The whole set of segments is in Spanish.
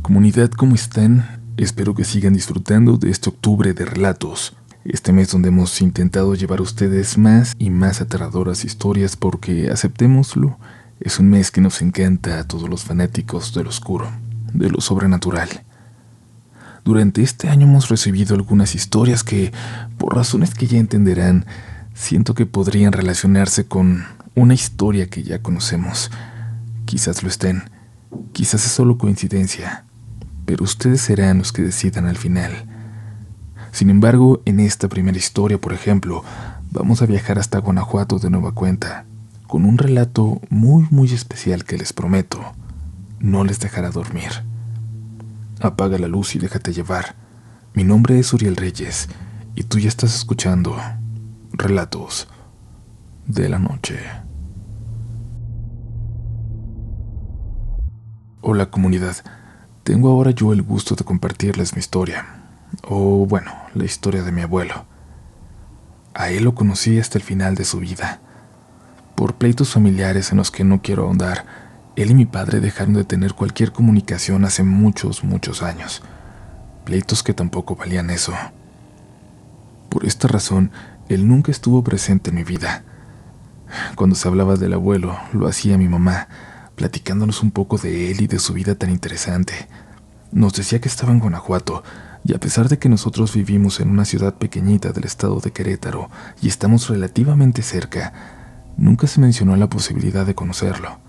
Comunidad, ¿cómo están? Espero que sigan disfrutando de este octubre de relatos. Este mes donde hemos intentado llevar a ustedes más y más aterradoras historias porque, aceptémoslo, es un mes que nos encanta a todos los fanáticos del oscuro, de lo sobrenatural. Durante este año hemos recibido algunas historias que, por razones que ya entenderán, siento que podrían relacionarse con una historia que ya conocemos. Quizás lo estén, quizás es solo coincidencia, pero ustedes serán los que decidan al final. Sin embargo, en esta primera historia, por ejemplo, vamos a viajar hasta Guanajuato de nueva cuenta, con un relato muy especial que les prometo, no les dejará dormir. Apaga la luz y déjate llevar. Mi nombre es Uriel Reyes, y tú ya estás escuchando Relatos de la Noche. Hola comunidad, tengo ahora yo el gusto de compartirles mi historia, o bueno, la historia de mi abuelo. A él lo conocí hasta el final de su vida. Por pleitos familiares en los que no quiero ahondar, él y mi padre dejaron de tener cualquier comunicación hace muchos años. Pleitos que tampoco valían eso. Por esta razón, él nunca estuvo presente en mi vida. Cuando se hablaba del abuelo, lo hacía mi mamá, platicándonos un poco de él y de su vida tan interesante. Nos decía que estaba en Guanajuato, y a pesar de que nosotros vivimos en una ciudad pequeñita del estado de Querétaro y estamos relativamente cerca, nunca se mencionó la posibilidad de conocerlo,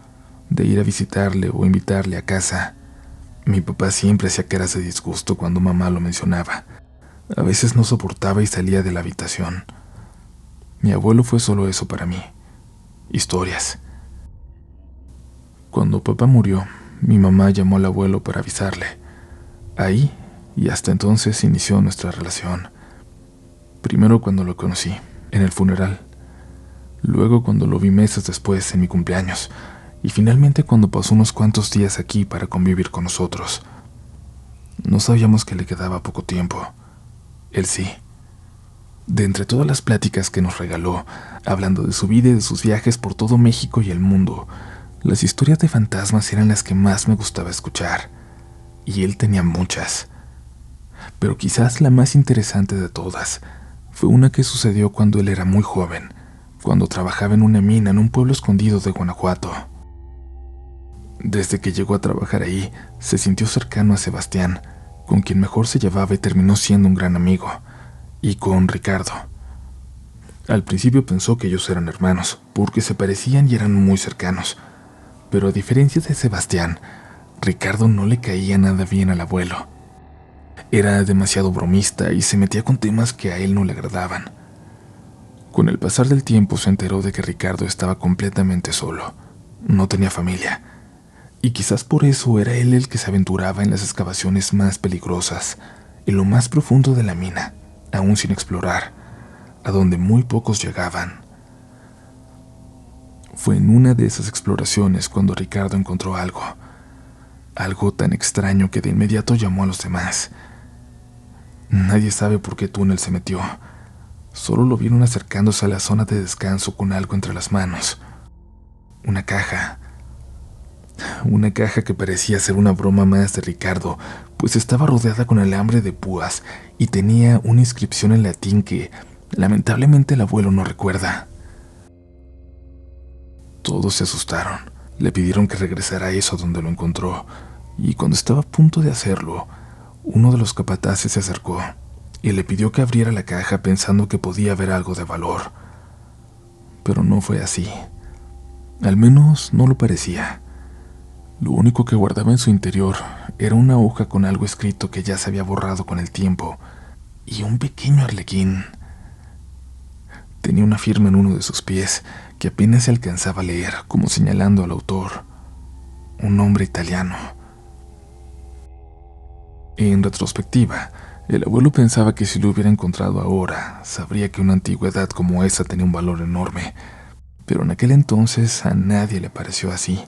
de ir a visitarle o invitarle a casa. Mi papá siempre hacía caras de disgusto cuando mamá lo mencionaba. A veces no soportaba y salía de la habitación. Mi abuelo fue solo eso para mí. Historias. Cuando papá murió, mi mamá llamó al abuelo para avisarle. Ahí y hasta entonces inició nuestra relación. Primero cuando lo conocí, en el funeral. Luego cuando lo vi meses después, en mi cumpleaños. Y finalmente cuando pasó unos cuantos días aquí para convivir con nosotros. No sabíamos que le quedaba poco tiempo. Él sí. De entre todas las pláticas que nos regaló, hablando de su vida y de sus viajes por todo México y el mundo, las historias de fantasmas eran las que más me gustaba escuchar. Y él tenía muchas. Pero quizás la más interesante de todas fue una que sucedió cuando él era muy joven, cuando trabajaba en una mina en un pueblo escondido de Guanajuato. Desde que llegó a trabajar ahí, se sintió cercano a Sebastián, con quien mejor se llevaba y terminó siendo un gran amigo, y con Ricardo. Al principio pensó que ellos eran hermanos, porque se parecían y eran muy cercanos, pero a diferencia de Sebastián, Ricardo no le caía nada bien al abuelo. Era demasiado bromista y se metía con temas que a él no le agradaban. Con el pasar del tiempo se enteró de que Ricardo estaba completamente solo, no tenía familia. Y quizás por eso era él el que se aventuraba en las excavaciones más peligrosas, en lo más profundo de la mina, aún sin explorar, a donde muy pocos llegaban. Fue en una de esas exploraciones cuando Ricardo encontró algo tan extraño que de inmediato llamó a los demás. Nadie sabe por qué túnel se metió, solo lo vieron acercándose a la zona de descanso con algo entre las manos. Una caja que parecía ser una broma más de Ricardo, pues estaba rodeada con alambre de púas y tenía una inscripción en latín que, lamentablemente, el abuelo no recuerda. Todos se asustaron, le pidieron que regresara a eso donde lo encontró, y cuando estaba a punto de hacerlo, uno de los capataces se acercó y le pidió que abriera la caja pensando que podía haber algo de valor. Pero no fue así. Al menos no lo parecía. Lo único que guardaba en su interior era una hoja con algo escrito que ya se había borrado con el tiempo y un pequeño arlequín. Tenía una firma en uno de sus pies que apenas se alcanzaba a leer, como señalando al autor, un nombre italiano. En retrospectiva, el abuelo pensaba que si lo hubiera encontrado ahora, sabría que una antigüedad como esa tenía un valor enorme, pero en aquel entonces a nadie le pareció así.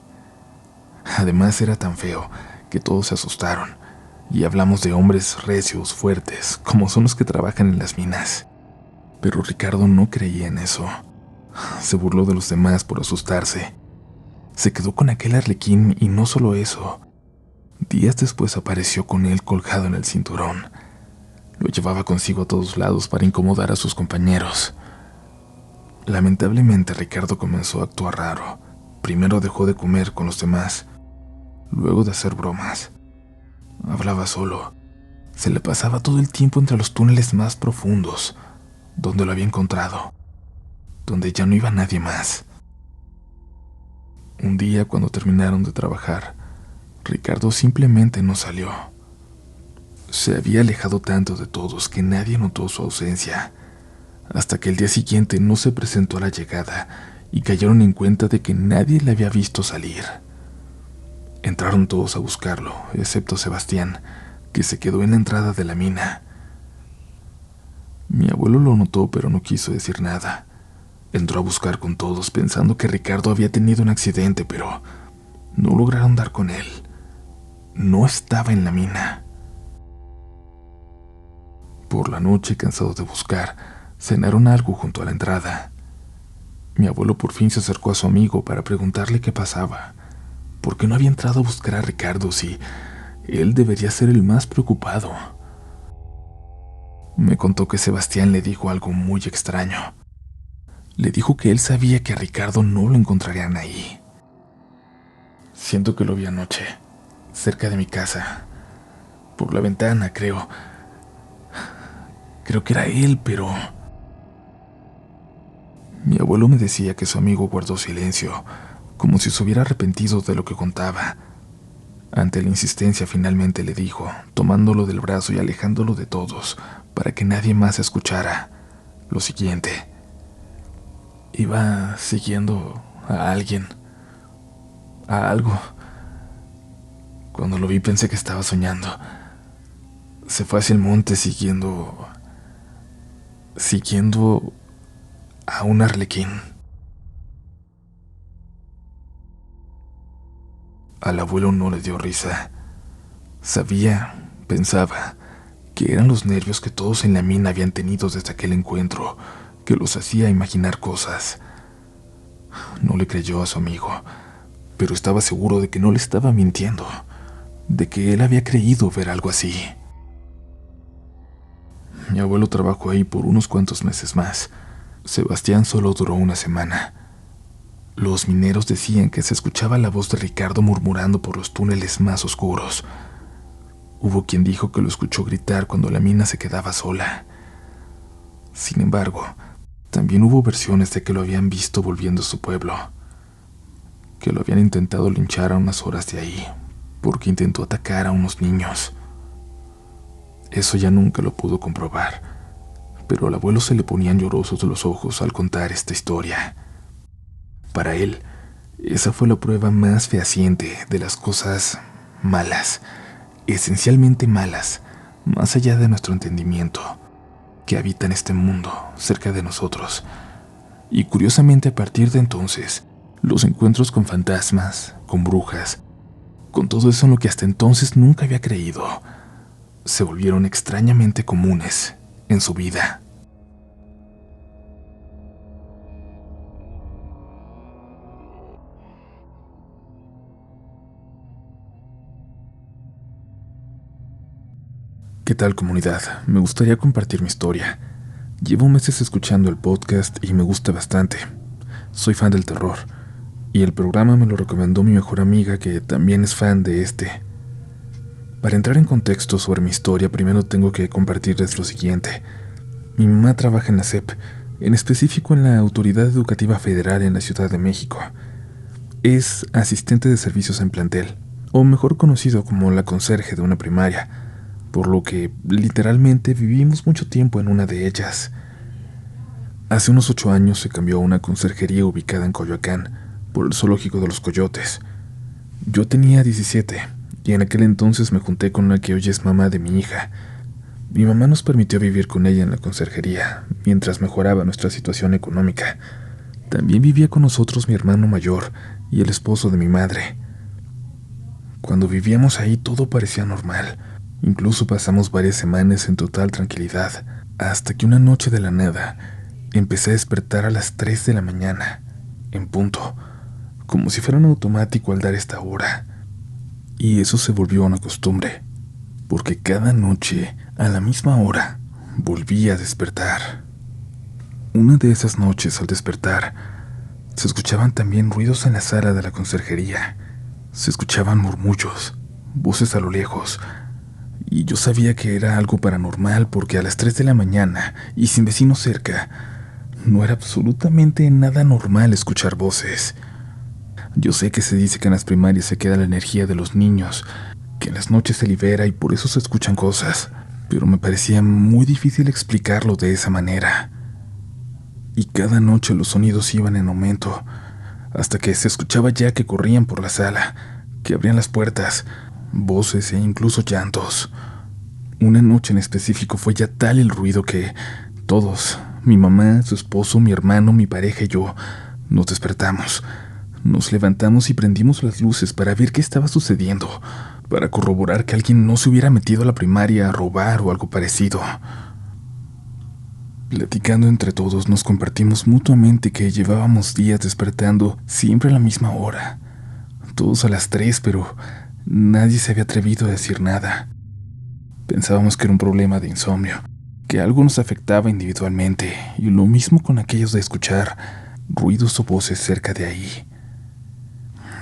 Además era tan feo que todos se asustaron, y hablamos de hombres recios, fuertes, como son los que trabajan en las minas. Pero Ricardo no creía en eso. Se burló de los demás por asustarse. Se quedó con aquel arlequín y no solo eso. Días después apareció con él colgado en el cinturón. Lo llevaba consigo a todos lados para incomodar a sus compañeros. Lamentablemente, Ricardo comenzó a actuar raro. Primero dejó de comer con los demás, luego de hacer bromas. Hablaba solo. Se le pasaba todo el tiempo entre los túneles más profundos, donde lo había encontrado, donde ya no iba nadie más. Un día, cuando terminaron de trabajar, Ricardo simplemente no salió. Se había alejado tanto de todos que nadie notó su ausencia, hasta que el día siguiente no se presentó a la llegada y cayeron en cuenta de que nadie le había visto salir. Entraron todos a buscarlo, excepto Sebastián, que se quedó en la entrada de la mina. Mi abuelo lo notó, pero no quiso decir nada. Entró a buscar con todos, pensando que Ricardo había tenido un accidente, pero no lograron dar con él. No estaba en la mina. Por la noche, cansados de buscar, cenaron algo junto a la entrada. Mi abuelo por fin se acercó a su amigo para preguntarle qué pasaba. ¿Por qué no había entrado a buscar a Ricardo si él debería ser el más preocupado? Me contó que Sebastián le dijo algo muy extraño. Le dijo que él sabía que a Ricardo no lo encontrarían ahí. Siento que lo vi anoche, cerca de mi casa, por la ventana, creo. Creo que era él, pero... Mi abuelo me decía que su amigo guardó silencio, como si se hubiera arrepentido de lo que contaba. Ante la insistencia, finalmente le dijo, tomándolo del brazo y alejándolo de todos, para que nadie más escuchara, lo siguiente. Iba siguiendo a alguien, a algo. Cuando lo vi pensé que estaba soñando. Se fue hacia el monte siguiendo a un arlequín. Al abuelo no le dio risa. Pensaba, que eran los nervios que todos en la mina habían tenido desde aquel encuentro, que los hacía imaginar cosas. No le creyó a su amigo, pero estaba seguro de que no le estaba mintiendo, de que él había creído ver algo así. Mi abuelo trabajó ahí por unos cuantos meses más. Sebastián solo duró una semana. Los mineros decían que se escuchaba la voz de Ricardo murmurando por los túneles más oscuros. Hubo quien dijo que lo escuchó gritar cuando la mina se quedaba sola. Sin embargo, también hubo versiones de que lo habían visto volviendo a su pueblo, que lo habían intentado linchar a unas horas de ahí, porque intentó atacar a unos niños. Eso ya nunca lo pudo comprobar, pero al abuelo se le ponían llorosos los ojos al contar esta historia. Para él, esa fue la prueba más fehaciente de las cosas malas, esencialmente malas, más allá de nuestro entendimiento, que habitan este mundo, cerca de nosotros. Y curiosamente, a partir de entonces, los encuentros con fantasmas, con brujas, con todo eso en lo que hasta entonces nunca había creído, se volvieron extrañamente comunes en su vida. ¿Qué tal, comunidad? Me gustaría compartir mi historia. Llevo meses escuchando el podcast y me gusta bastante. Soy fan del terror, y el programa me lo recomendó mi mejor amiga, que también es fan de este. Para entrar en contexto sobre mi historia, primero tengo que compartirles lo siguiente. Mi mamá trabaja en la SEP, en específico en la Autoridad Educativa Federal en la Ciudad de México. Es asistente de servicios en plantel, o mejor conocido como la conserje de una primaria, por lo que literalmente vivimos mucho tiempo en una de ellas. Hace unos 8 años se cambió a una conserjería ubicada en Coyoacán, por el zoológico de los coyotes. Yo tenía 17, y en aquel entonces me junté con la que hoy es mamá de mi hija. Mi mamá nos permitió vivir con ella en la conserjería, mientras mejoraba nuestra situación económica. También vivía con nosotros mi hermano mayor y el esposo de mi madre. Cuando vivíamos ahí todo parecía normal. Incluso pasamos varias semanas en total tranquilidad, hasta que una noche de la nada empecé a despertar a las 3 de la mañana, en punto, como si fuera un automático al dar esta hora. Y eso se volvió una costumbre, porque cada noche, a la misma hora, volví a despertar. Una de esas noches, al despertar, se escuchaban también ruidos en la sala de la conserjería. Se escuchaban murmullos, voces a lo lejos, y yo sabía que era algo paranormal porque a las 3 de la mañana, y sin vecinos cerca, no era absolutamente nada normal escuchar voces. Yo sé que se dice que en las primarias se queda la energía de los niños, que en las noches se libera y por eso se escuchan cosas, pero me parecía muy difícil explicarlo de esa manera. Y cada noche los sonidos iban en aumento, hasta que se escuchaba ya que corrían por la sala, que abrían las puertas, voces e incluso llantos. Una noche en específico fue ya tal el ruido que todos, mi mamá, su esposo, mi hermano, mi pareja y yo, nos despertamos. Nos levantamos y prendimos las luces para ver qué estaba sucediendo, para corroborar que alguien no se hubiera metido a la primaria a robar o algo parecido. Platicando entre todos, nos compartimos mutuamente que llevábamos días despertando siempre a la misma hora, todos a las 3, pero nadie se había atrevido a decir nada. Pensábamos que era un problema de insomnio, que algo nos afectaba individualmente, y lo mismo con aquellos de escuchar ruidos o voces cerca de ahí.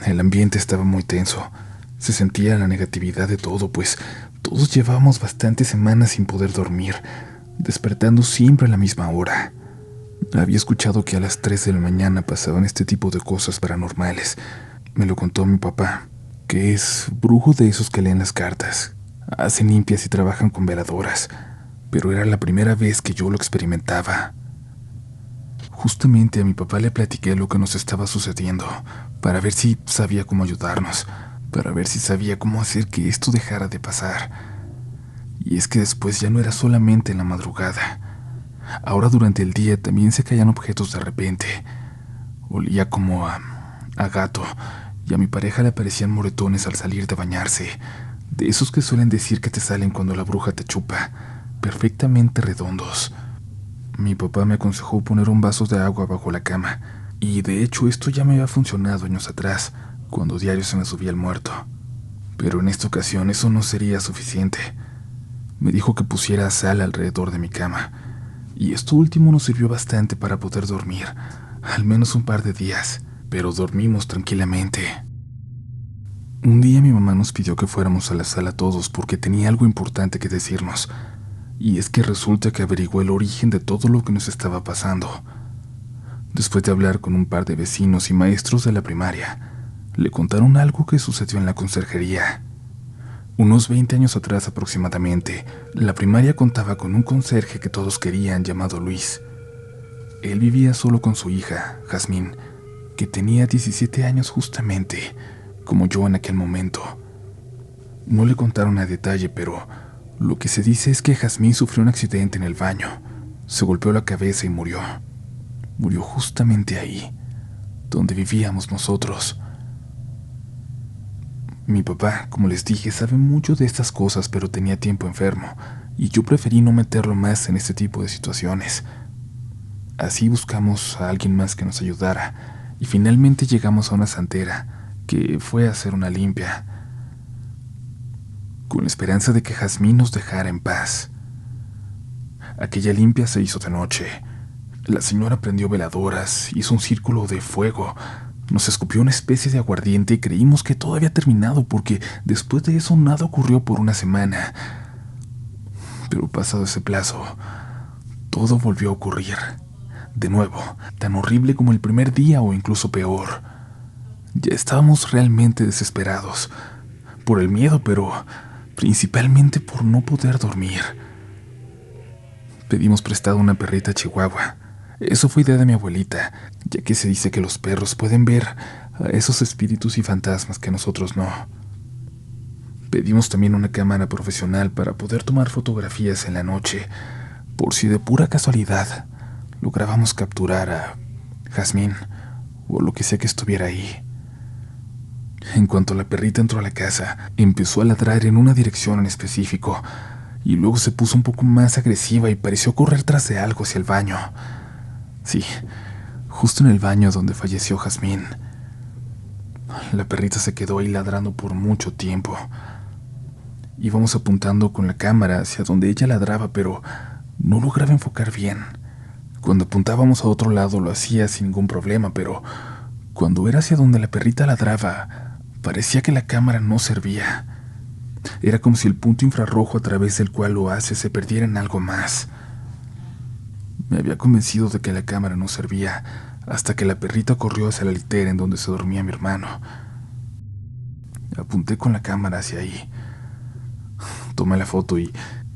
El ambiente estaba muy tenso, se sentía la negatividad de todo, pues todos llevábamos bastantes semanas sin poder dormir, despertando siempre a la misma hora. Había escuchado que a las 3 de la mañana pasaban este tipo de cosas paranormales. Me lo contó mi papá, que es brujo de esos que leen las cartas, hacen limpias y trabajan con veladoras, pero era la primera vez que yo lo experimentaba. Justamente a mi papá le platiqué lo que nos estaba sucediendo, para ver si sabía cómo ayudarnos, para ver si sabía cómo hacer que esto dejara de pasar. Y es que después ya no era solamente en la madrugada. Ahora durante el día también se caían objetos de repente. Olía como a gato, y a mi pareja le aparecían moretones al salir de bañarse, de esos que suelen decir que te salen cuando la bruja te chupa, perfectamente redondos. Mi papá me aconsejó poner un vaso de agua bajo la cama, y de hecho esto ya me había funcionado años atrás, cuando diario se me subía el muerto. Pero en esta ocasión eso no sería suficiente. Me dijo que pusiera sal alrededor de mi cama, y esto último nos sirvió bastante para poder dormir, al menos un par de días, pero dormimos tranquilamente. Un día mi mamá nos pidió que fuéramos a la sala todos porque tenía algo importante que decirnos, y es que resulta que averiguó el origen de todo lo que nos estaba pasando. Después de hablar con un par de vecinos y maestros de la primaria, le contaron algo que sucedió en la conserjería. Unos 20 años atrás aproximadamente, la primaria contaba con un conserje que todos querían llamado Luis. Él vivía solo con su hija, Jazmín, que tenía 17 años justamente, como yo en aquel momento. No le contaron a detalle, pero lo que se dice es que Jazmín sufrió un accidente en el baño, se golpeó la cabeza y murió. Murió justamente ahí, donde vivíamos nosotros. Mi papá, como les dije, sabe mucho de estas cosas, pero tenía tiempo enfermo, y yo preferí no meterlo más en este tipo de situaciones. Así buscamos a alguien más que nos ayudara, y finalmente llegamos a una santera, que fue a hacer una limpia, con la esperanza de que Jazmín nos dejara en paz. Aquella limpia se hizo de noche. La señora prendió veladoras, hizo un círculo de fuego, nos escupió una especie de aguardiente y creímos que todo había terminado porque después de eso nada ocurrió por una semana. Pero pasado ese plazo, todo volvió a ocurrir. De nuevo, tan horrible como el primer día o incluso peor. Ya estábamos realmente desesperados, por el miedo, pero principalmente por no poder dormir. Pedimos prestado una perrita chihuahua. Eso fue idea de mi abuelita, ya que se dice que los perros pueden ver a esos espíritus y fantasmas que nosotros no. Pedimos también una cámara profesional para poder tomar fotografías en la noche, por si de pura casualidad lográbamos capturar a Jazmín o lo que sea que estuviera ahí. En cuanto la perrita entró a la casa, empezó a ladrar en una dirección en específico, y luego se puso un poco más agresiva y pareció correr tras de algo hacia el baño. Sí, justo en el baño donde falleció Jazmín. La perrita se quedó ahí ladrando por mucho tiempo. Íbamos apuntando con la cámara hacia donde ella ladraba, pero no lograba enfocar bien. Cuando apuntábamos a otro lado lo hacía sin ningún problema, pero cuando era hacia donde la perrita ladraba, parecía que la cámara no servía. Era como si el punto infrarrojo a través del cual lo hace se perdiera en algo más. Me había convencido de que la cámara no servía, hasta que la perrita corrió hacia la litera en donde se dormía mi hermano. Apunté con la cámara hacia ahí. Tomé la foto y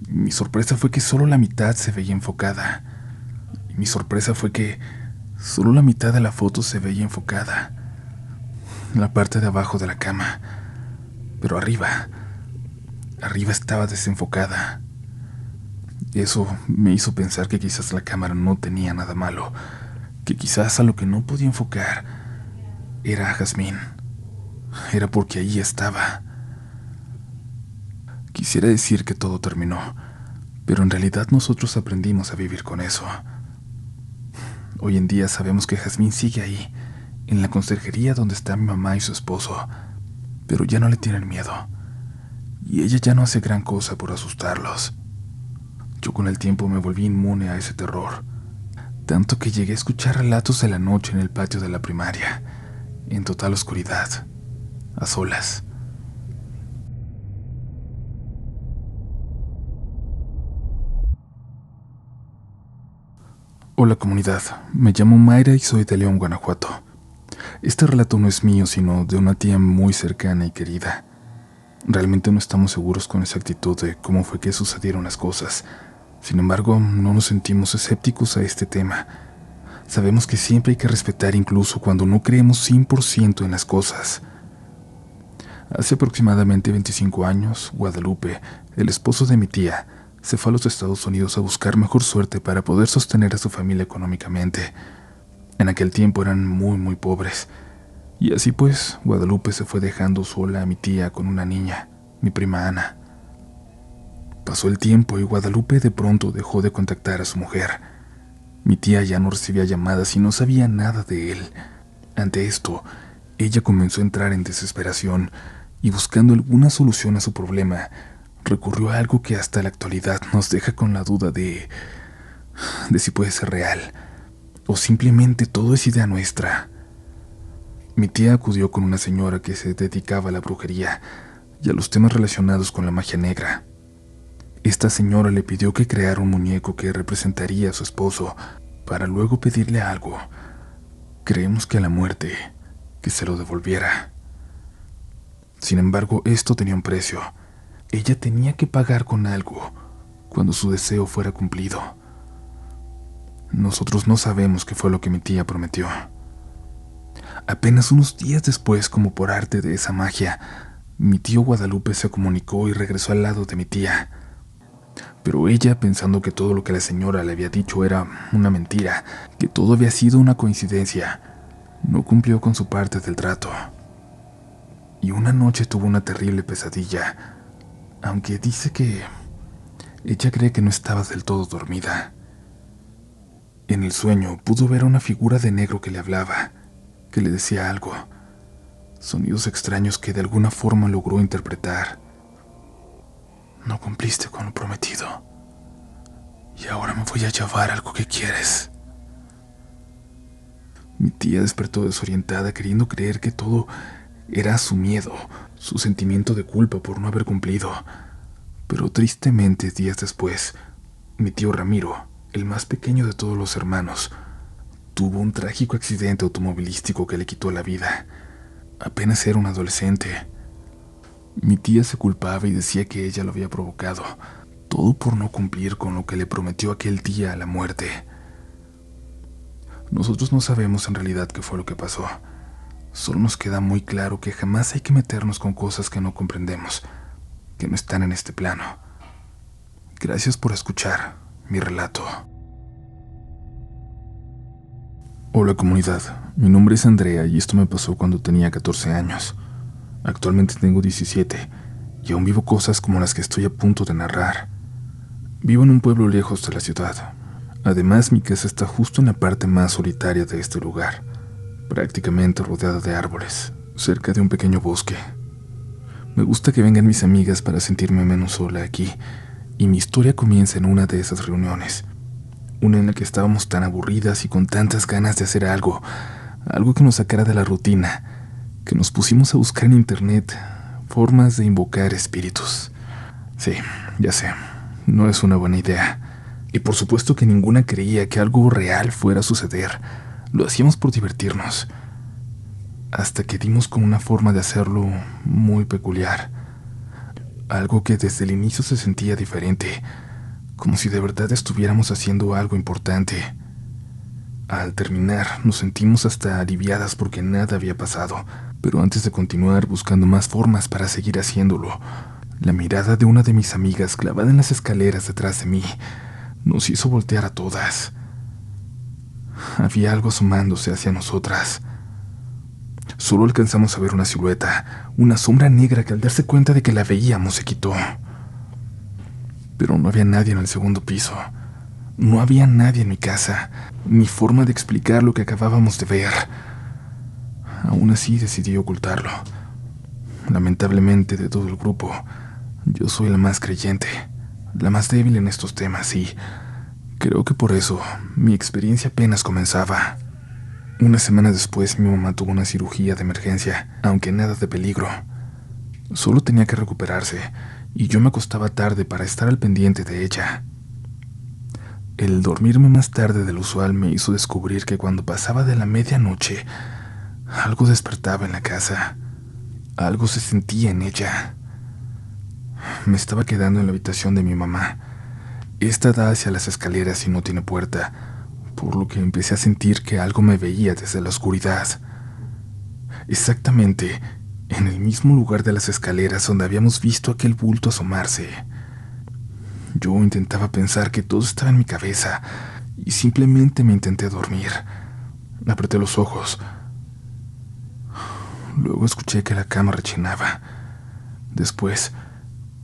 mi sorpresa fue que solo la mitad se veía enfocada. Y mi sorpresa fue que solo la mitad de la foto se veía enfocada. La parte de abajo de la cama. Pero arriba estaba desenfocada. Eso me hizo pensar que quizás la cámara no tenía nada malo, que quizás a lo que no podía enfocar era a Jazmín. Era porque ahí estaba. Quisiera decir que todo terminó, pero en realidad nosotros aprendimos a vivir con eso. Hoy en día sabemos que Jazmín sigue ahí, en la conserjería donde está mi mamá y su esposo, pero ya no le tienen miedo, y ella ya no hace gran cosa por asustarlos. Yo con el tiempo me volví inmune a ese terror, tanto que llegué a escuchar relatos de la noche en el patio de la primaria, en total oscuridad, a solas. Hola comunidad, me llamo Mayra y soy de León, Guanajuato. Este relato no es mío, sino de una tía muy cercana y querida. Realmente no estamos seguros con exactitud de cómo fue que sucedieron las cosas. Sin embargo, no nos sentimos escépticos a este tema. Sabemos que siempre hay que respetar incluso cuando no creemos 100% en las cosas. Hace aproximadamente 25 años, Guadalupe, el esposo de mi tía, se fue a los Estados Unidos a buscar mejor suerte para poder sostener a su familia económicamente. En aquel tiempo eran muy pobres. Y así pues, Guadalupe se fue dejando sola a mi tía con una niña, mi prima Ana. Pasó el tiempo y Guadalupe de pronto dejó de contactar a su mujer. Mi tía ya no recibía llamadas y no sabía nada de él. Ante esto, ella comenzó a entrar en desesperación y buscando alguna solución a su problema, recurrió a algo que hasta la actualidad nos deja con la duda de si puede ser real o simplemente todo es idea nuestra. Mi tía acudió con una señora que se dedicaba a la brujería y a los temas relacionados con la magia negra. Esta señora le pidió que creara un muñeco que representaría a su esposo para luego pedirle algo. Creemos que a la muerte, que se lo devolviera. Sin embargo, esto tenía un precio. Ella tenía que pagar con algo cuando su deseo fuera cumplido. Nosotros no sabemos qué fue lo que mi tía prometió. Apenas unos días después, como por arte de esa magia, mi tío Guadalupe se comunicó y regresó al lado de mi tía. Pero ella, pensando que todo lo que la señora le había dicho era una mentira, que todo había sido una coincidencia, no cumplió con su parte del trato. Y una noche tuvo una terrible pesadilla, aunque dice que ella cree que no estaba del todo dormida. En el sueño pudo ver a una figura de negro que le hablaba, que le decía algo, sonidos extraños que de alguna forma logró interpretar. No cumpliste con lo prometido, y ahora me voy a llevar algo que quieres. Mi tía despertó desorientada, queriendo creer que todo era su miedo, su sentimiento de culpa por no haber cumplido. Pero tristemente, días después, mi tío Ramiro, el más pequeño de todos los hermanos, tuvo un trágico accidente automovilístico que le quitó la vida. Apenas era un adolescente. Mi tía se culpaba y decía que ella lo había provocado, todo por no cumplir con lo que le prometió aquel día a la muerte. Nosotros no sabemos en realidad qué fue lo que pasó. Solo nos queda muy claro que jamás hay que meternos con cosas que no comprendemos, que no están en este plano. Gracias por escuchar mi relato. Hola comunidad, mi nombre es Andrea y esto me pasó cuando tenía 14 años. Actualmente tengo 17 y aún vivo cosas como las que estoy a punto de narrar. Vivo en un pueblo lejos de la ciudad. Además, mi casa está justo en la parte más solitaria de este lugar, prácticamente rodeada de árboles, cerca de un pequeño bosque. Me gusta que vengan mis amigas para sentirme menos sola aquí, y mi historia comienza en una de esas reuniones, una en la que estábamos tan aburridas y con tantas ganas de hacer algo que nos sacara de la rutina, que nos pusimos a buscar en internet formas de invocar espíritus. Sí, ya sé, no es una buena idea. Y por supuesto que ninguna creía que algo real fuera a suceder. Lo hacíamos por divertirnos. Hasta que dimos con una forma de hacerlo muy peculiar. Algo que desde el inicio se sentía diferente, como si de verdad estuviéramos haciendo algo importante. Al terminar, nos sentimos hasta aliviadas porque nada había pasado. Pero antes de continuar buscando más formas para seguir haciéndolo, la mirada de una de mis amigas clavada en las escaleras detrás de mí nos hizo voltear a todas. Había algo asomándose hacia nosotras. Solo alcanzamos a ver una silueta, una sombra negra que al darse cuenta de que la veíamos se quitó. Pero no había nadie en el segundo piso. No había nadie en mi casa, ni forma de explicar lo que acabábamos de ver. Aún así decidí ocultarlo. Lamentablemente, de todo el grupo, yo soy la más creyente, la más débil en estos temas, y creo que por eso mi experiencia apenas comenzaba. Una semana después mi mamá tuvo una cirugía de emergencia, aunque nada de peligro. Solo tenía que recuperarse, y yo me acostaba tarde para estar al pendiente de ella. El dormirme más tarde del usual me hizo descubrir que cuando pasaba de la medianoche, algo despertaba en la casa. Algo se sentía en ella. Me estaba quedando en la habitación de mi mamá. Esta da hacia las escaleras y no tiene puerta, por lo que empecé a sentir que algo me veía desde la oscuridad. Exactamente en el mismo lugar de las escaleras donde habíamos visto aquel bulto asomarse. Yo intentaba pensar que todo estaba en mi cabeza y simplemente me intenté dormir. Apreté los ojos. Luego escuché que la cama rechinaba. Después,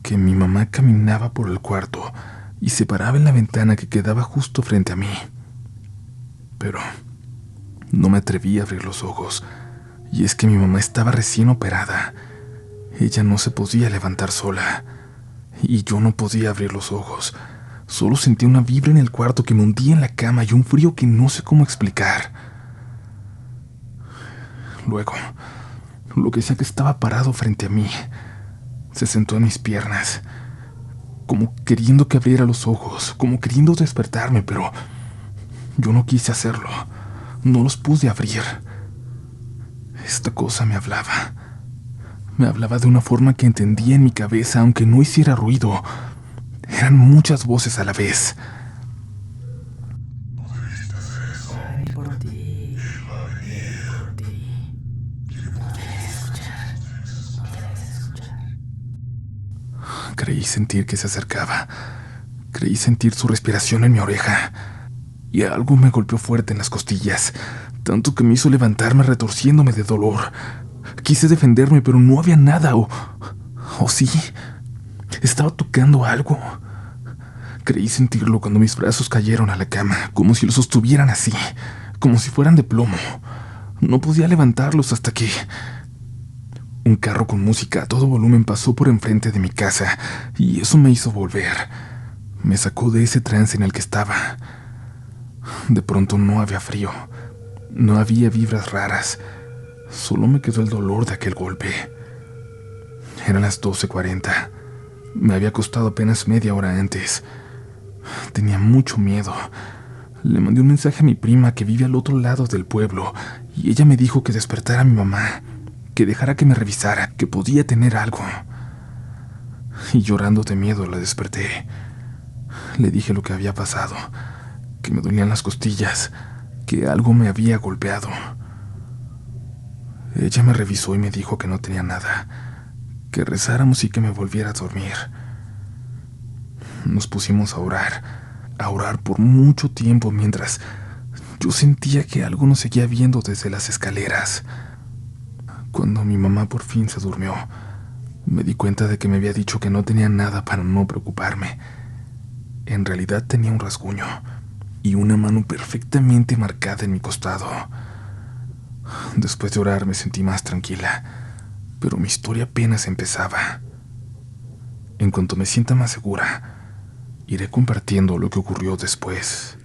que mi mamá caminaba por el cuarto y se paraba en la ventana que quedaba justo frente a mí. Pero no me atreví a abrir los ojos, y es que mi mamá estaba recién operada. Ella no se podía levantar sola, y yo no podía abrir los ojos. Solo sentía una vibra en el cuarto que me hundía en la cama y un frío que no sé cómo explicar. Luego, lo que sea que estaba parado frente a mí, se sentó en mis piernas, como queriendo que abriera los ojos, como queriendo despertarme, pero yo no quise hacerlo. No los pude abrir. Esta cosa me hablaba. Me hablaba de una forma que entendía en mi cabeza, aunque no hiciera ruido. Eran muchas voces a la vez. Creí sentir que se acercaba. Creí sentir su respiración en mi oreja. Y algo me golpeó fuerte en las costillas, tanto que me hizo levantarme retorciéndome de dolor. Quise defenderme, pero no había nada, o sí, estaba tocando algo. Creí sentirlo cuando mis brazos cayeron a la cama, como si los sostuvieran así, como si fueran de plomo. No podía levantarlos hasta que un carro con música a todo volumen pasó por enfrente de mi casa, y eso me hizo volver. Me sacó de ese trance en el que estaba. De pronto no había frío, no había vibras raras, solo me quedó el dolor de aquel golpe. Eran las 12:40. Me había acostado apenas media hora antes. Tenía mucho miedo. Le mandé un mensaje a mi prima que vive al otro lado del pueblo, y ella me dijo que despertara a mi mamá, que dejara que me revisara, que podía tener algo. Y llorando de miedo la desperté. Le dije lo que había pasado, que me dolían las costillas, que algo me había golpeado. Ella me revisó y me dijo que no tenía nada, que rezáramos y que me volviera a dormir. Nos pusimos a orar por mucho tiempo mientras yo sentía que algo nos seguía viendo desde las escaleras. Cuando mi mamá por fin se durmió, me di cuenta de que me había dicho que no tenía nada para no preocuparme. En realidad tenía un rasguño y una mano perfectamente marcada en mi costado. Después de orar me sentí más tranquila, pero mi historia apenas empezaba. En cuanto me sienta más segura, iré compartiendo lo que ocurrió después.